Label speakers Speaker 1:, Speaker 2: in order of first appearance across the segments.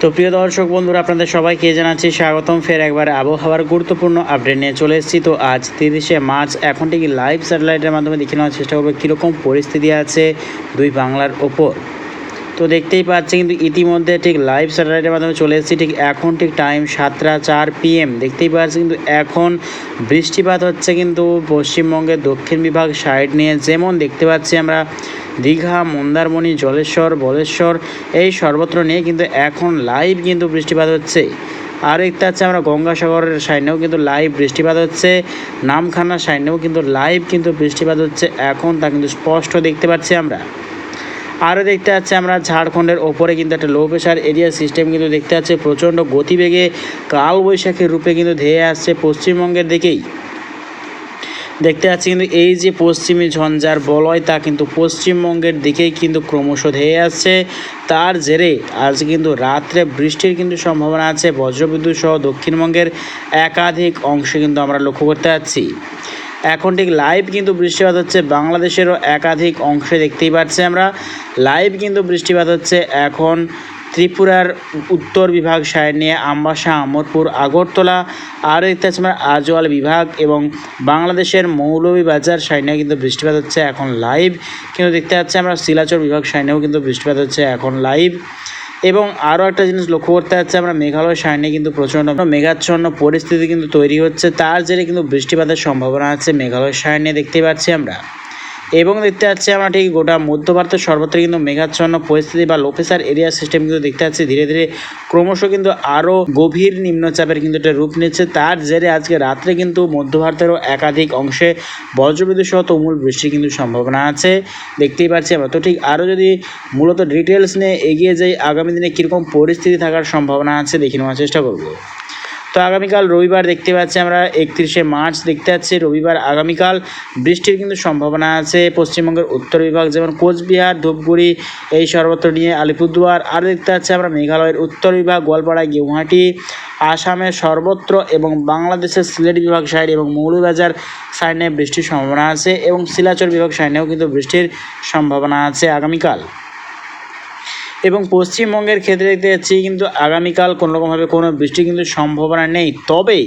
Speaker 1: তো প্রিয় দর্শক বন্ধুরা, আপনাদের সবাইকে জানাচ্ছি স্বাগতম। ফের একবার আবহাওয়ার গুরুত্বপূর্ণ আপডেট নিয়ে চলে এসেছি। তো আজ 30শে মার্চ এখন থেকে লাইভ স্যাটেলাইটের মাধ্যমে দেখে নেওয়ার চেষ্টা করবো কীরকম পরিস্থিতি আছে দুই বাংলার ওপর। তো দেখতেই পাচ্ছি কিন্তু ইতিমধ্যে ঠিক লাইভ স্যাটেলাইটের মাধ্যমে চলে এসেছি। ঠিক এখন ঠিক টাইম 7টা 4 PM। দেখতেই পাচ্ছি কিন্তু এখন বৃষ্টিপাত হচ্ছে কিন্তু পশ্চিমবঙ্গের দক্ষিণ বিভাগ সাইড নিয়ে, যেমন দেখতে পাচ্ছি আমরা দীঘা, মন্দারমণি, জলেশ্বর, বলেশ্বর এই সর্বত্র নিয়ে কিন্তু এখন লাইভ কিন্তু বৃষ্টিপাত হচ্ছে। আর দেখতে পাচ্ছি আমরা গঙ্গাসাগরের সাইডেও কিন্তু লাইভ বৃষ্টিপাত হচ্ছে, নামখানার সাইডেও কিন্তু লাইভ কিন্তু বৃষ্টিপাত হচ্ছে এখন, তা কিন্তু স্পষ্ট দেখতে পাচ্ছি আমরা। আরও দেখতে পাচ্ছি আমরা ঝাড়খণ্ডের ওপরে কিন্তু একটা লো প্রেশার এরিয়া সিস্টেম কিন্তু দেখতে পাচ্ছি প্রচণ্ড গতিবেগে কালবৈশাখীর রূপে কিন্তু ধেয়ে আসছে পশ্চিমবঙ্গের দিকেই। দেখতে পাচ্ছি কিন্তু এই যে পশ্চিমী ঝঞ্ঝার বলয়, তা কিন্তু পশ্চিমবঙ্গের দিকেই কিন্তু ক্রমশ ধেয়ে আসছে। তার জেরে আজ কিন্তু রাত্রে বৃষ্টির কিন্তু সম্ভাবনা আছে, বজ্রবিদ্যুৎ সহ দক্ষিণবঙ্গের একাধিক অংশে কিন্তু আমরা লক্ষ্য করতে পারছি। এখন ঠিক লাইভ কিন্তু বৃষ্টিপাত হচ্ছে বাংলাদেশেরও একাধিক অংশে, দেখতেই পাচ্ছি আমরা লাইভ কিন্তু বৃষ্টিপাত হচ্ছে এখন ত্রিপুরার উত্তর বিভাগ সাইড নিয়ে আমবাসা, আমরপুর, আগরতলা, আরও দেখতে পাচ্ছি আমরা আজওয়াল বিভাগ এবং বাংলাদেশের মৌলভীবাজার সাইড নিয়ে কিন্তু বৃষ্টিপাত হচ্ছে এখন লাইভ। কিন্তু দেখতে পাচ্ছি আমরা শিলাচর বিভাগ সাইডেও কিন্তু বৃষ্টিপাত হচ্ছে এখন লাইভ। এবং আরও একটা জিনিস লক্ষ্য করতে পারছি আমরা মেঘালয় সাইডে কিন্তু প্রচণ্ড মেঘাচ্ছন্ন পরিস্থিতি কিন্তু তৈরি হচ্ছে, তার জেরে কিন্তু বৃষ্টিপাতের সম্ভাবনা আছে মেঘালয় সাইডে, দেখতে পাচ্ছি আমরা। এবং দেখতে পাচ্ছি আমরা ঠিক গোটা মধ্য ভারতের সর্বত্র কিন্তু মেঘাচ্ছন্ন পরিস্থিতি বা লো প্রেশার এরিয়া সিস্টেম কিন্তু দেখতে পাচ্ছি ধীরে ধীরে ক্রমশ কিন্তু আরও গভীর নিম্নচাপের কিন্তু একটা রূপ নিচ্ছে। তার জেরে আজকে রাত্রে কিন্তু মধ্য ভারতেরও একাধিক অংশে বজ্রবিদ্যুৎ সহ তুমুল বৃষ্টির কিন্তু সম্ভাবনা আছে, দেখতেই পাচ্ছি আমরা। তো ঠিক আরও যদি মূলত ডিটেলস নিয়ে এগিয়ে যাই, আগামী দিনে কীরকম পরিস্থিতি থাকার সম্ভাবনা আছে দেখে নেওয়ার চেষ্টা করব। তো আগামীকাল রবিবার দেখতে পাচ্ছি আমরা 31শে মার্চ দেখতে পাচ্ছি রবিবার আগামীকাল বৃষ্টির কিন্তু সম্ভাবনা আছে পশ্চিমবঙ্গের উত্তর বিভাগ, যেমন কোচবিহার, ধূপগুড়ি এই সর্বত্র নিয়ে আলিপুরদুয়ার। আর দেখতে পাচ্ছি আমরা মেঘালয়ের উত্তর বিভাগ, গোয়ালপাড়া, গুয়াহাটি, আসামের সর্বত্র এবং বাংলাদেশের সিলেট বিভাগ সাইড এবং মৌলভীবাজার সাইডে বৃষ্টির সম্ভাবনা আছে এবং শিলাচর বিভাগ সাইডেও কিন্তু বৃষ্টির সম্ভাবনা আছে আগামীকাল। এবং পশ্চিমবঙ্গের ক্ষেত্রে দেখতে পাচ্ছি কিন্তু আগামীকাল কোনোরকমভাবে কোনো বৃষ্টি কিন্তু সম্ভাবনা নেই। তবে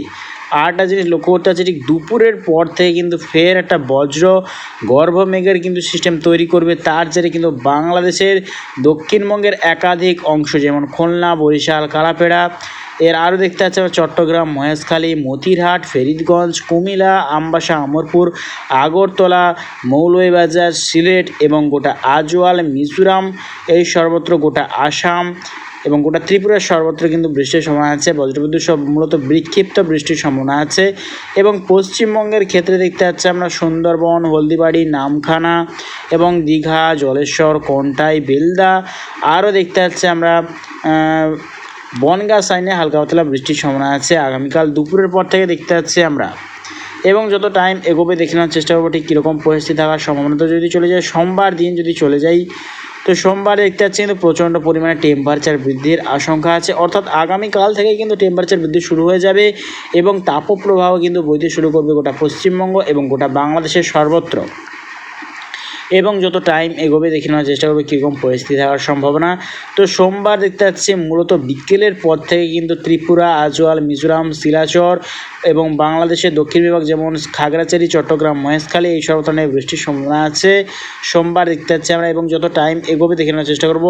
Speaker 1: আরেকটা জিনিস লক্ষ্য করতে হচ্ছে, ঠিক দুপুরের পর থেকে কিন্তু ফের একটা বজ্র গর্ভ মেঘের কিন্তু সিস্টেম তৈরি করবে, তার জেরে কিন্তু বাংলাদেশের দক্ষিণবঙ্গের একাধিক অংশ যেমন খুলনা, বরিশাল, কালাপেড়া, এর আরও দেখতে পাচ্ছি আমরা চট্টগ্রাম, মহেশখালী, মতিরহাট, ফরিদগঞ্জ, কুমিল্লা, আমবাসা, আমরপুর, আগরতলা, মৌলভীবাজার, সিলেট এবং গোটা আজওয়াল, মিজোরাম এই সর্বত্র গোটা আসাম এবং গোটা ত্রিপুরার সর্বত্র কিন্তু বৃষ্টির সম্ভাবনা আছে, বজ্রবিদ্যুৎ সব মূলত বিক্ষিপ্ত বৃষ্টির সম্ভাবনা আছে। এবং পশ্চিমবঙ্গের ক্ষেত্রে দেখতে পাচ্ছি আমরা সুন্দরবন, হলদিবাড়ি, নামখানা এবং দীঘা, জলেশ্বর, কোন্টাই, বেলদা, আরও দেখতে পাচ্ছি আমরা বনগাঁ সাইডে হালকা পাতলা বৃষ্টির সম্ভাবনা আছে আগামীকাল দুপুরের পর থেকে দেখতে পাচ্ছি আমরা। এবং যত টাইম এগোবে দেখে নেওয়ার চেষ্টা করবো ঠিক কীরকম পরিস্থিতি থাকার সম্ভাবনা। তো যদি চলে যায় সোমবার দিন, যদি চলে যাই তো সোমবার দেখতে পাচ্ছি কিন্তু প্রচণ্ড পরিমাণে টেম্পারেচার বৃদ্ধির আশঙ্কা আছে, অর্থাৎ আগামীকাল থেকে কিন্তু টেম্পারেচার বৃদ্ধি শুরু হয়ে যাবে এবং তাপপ্রবাহ কিন্তু বইতে শুরু করবে গোটা পশ্চিমবঙ্গ এবং গোটা বাংলাদেশের সর্বত্র। এবং যত টাইম এগোবে দেখে নেওয়ার চেষ্টা করবে কীরকম পরিস্থিতি থাকার সম্ভাবনা। তো সোমবার দেখতে পাচ্ছি মূলত বিকেলের পর থেকে কিন্তু ত্রিপুরা, আজওয়াল, মিজোরাম, শিলাচর এবং বাংলাদেশের দক্ষিণ বিভাগ যেমন খাগড়াছড়ি, চট্টগ্রাম, মহেশখালী এই সব ধরনের বৃষ্টির সম্ভাবনা আছে সোমবার দেখতে পাচ্ছি আমরা। এবং যত টাইম এগোবে দেখে নেওয়ার চেষ্টা করব।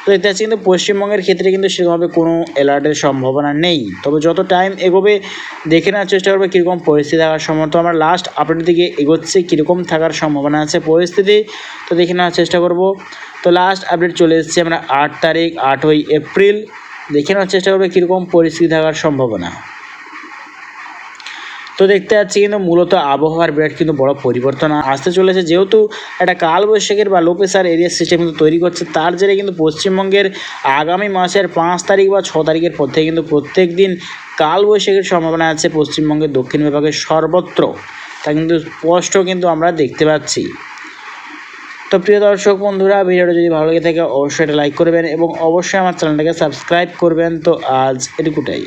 Speaker 1: তো দেখতে পাচ্ছি কিন্তু পশ্চিমবঙ্গের ক্ষেত্রে কিন্তু সেরকমভাবে কোনো অ্যালার্টের সম্ভাবনা নেই, তবে যত টাইম এগোবে দেখে নেওয়ার চেষ্টা করবে কীরকম পরিস্থিতি থাকার সম্ভাবনা। তো আমরা লাস্ট আপডেটের দিকে এগোচ্ছি কীরকম থাকার সম্ভাবনা আছে পরিস্থিতি, তো দেখে নেওয়ার চেষ্টা করব। তো লাস্ট আপডেট চলে এসেছে আমরা 8 তারিখ 8ই এপ্রিল, দেখে নেওয়ার চেষ্টা করবে কীরকম পরিস্থিতি থাকার সম্ভাবনা। তো দেখতে পাচ্ছি কিন্তু মূলত আবহাওয়ার বিরাট কিন্তু বড় পরিবর্তন আসতে চলেছে, যেহেতু একটা কালবৈশাখীর বা লো প্রেশার এরিয়া সিস্টেম কিন্তু তৈরি করছে, তার জেরে কিন্তু পশ্চিমবঙ্গের আগামী মাসের 5 তারিখ বা 6 তারিখের পর থেকে কিন্তু প্রত্যেক দিন কালবৈশাখীর সম্ভাবনা আছে পশ্চিমবঙ্গের দক্ষিণ বিভাগের সর্বত্র, তা কিন্তু স্পষ্ট কিন্তু আমরা দেখতে পাচ্ছি। তো প্রিয় দর্শক বন্ধুরা, ভিডিওটা যদি ভালো লেগে থাকে অবশ্যই এটা লাইক করবেন এবং অবশ্যই আমার চ্যানেলটাকে সাবস্ক্রাইব করবেন। তো আজ এটুকুটাই।